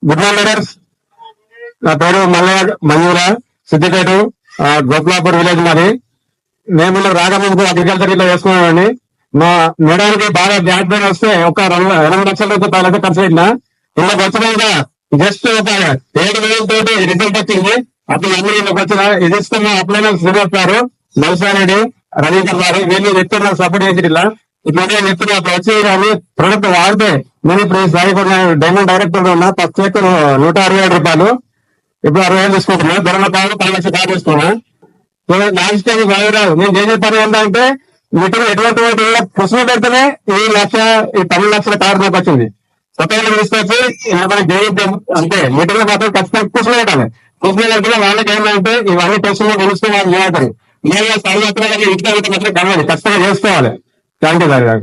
Good morning leaders. నా పేరు Mallayya మంజూరా, Siddipet గోకులాపూర్ village మాది. మేము రాగముందు అగ్రికల్చర్ ఇట్లా వేసుకున్నామండి. మా మేడానికి బాగా గ్యాస్ బిల్ వస్తే ఒక 2 లక్షల రూపాయలు ఖర్చు పెట్టిన. ఇళ్ళకి వచ్చినాక జస్ట్ ఒక 7,000 తోటి రిజల్ట్ వచ్చింది. అప్పుడు అన్ని ఇళ్ళకి వచ్చిన ఇది ఇస్తున్న అప్లైన శ్రీనివాస్ గారు, నల్సారెడ్డి, రవీందర్ గారు వీళ్ళు చెప్తున్నారు సపోర్ట్ చేసి ఇట్లా చెప్తున్నా. అప్పుడు వచ్చి కానీ ప్రొడక్ట్ వాడితే నేను ఇప్పుడు సాయి డైమండ్ డైరెక్టర్ ఉన్నా. ఫస్ట్ చెక్ 167 రూపాయలు, ఇప్పుడు 60,000 తీసుకుంటున్నా. ధరణ కాదు 10 లక్షలు కాదు తీసుకున్నా. లాస్ట్ టైం బాగురాదు. నేను ఏం చెప్పాను ఏంటంటే వీటిలో ఎటువంటి పుస్తకం పెడితేనే ఈ 10 లక్షల కారు వచ్చింది. స్వతంత్రం తీసుకొచ్చి అంటే వీటిలో మాత్రం ఖచ్చితంగా పుస్తకం పెట్టాలి. పుస్తకం పెడితే వాళ్ళకి ఏంటంటే ఇవన్నీ టెస్టులు తెలుస్తూ వాళ్ళు చేయటం నేను సర్వత్రా ఇంట్లో మాత్రం కలవాలి, ఖచ్చితంగా చేసుకోవాలి. Thank you sir.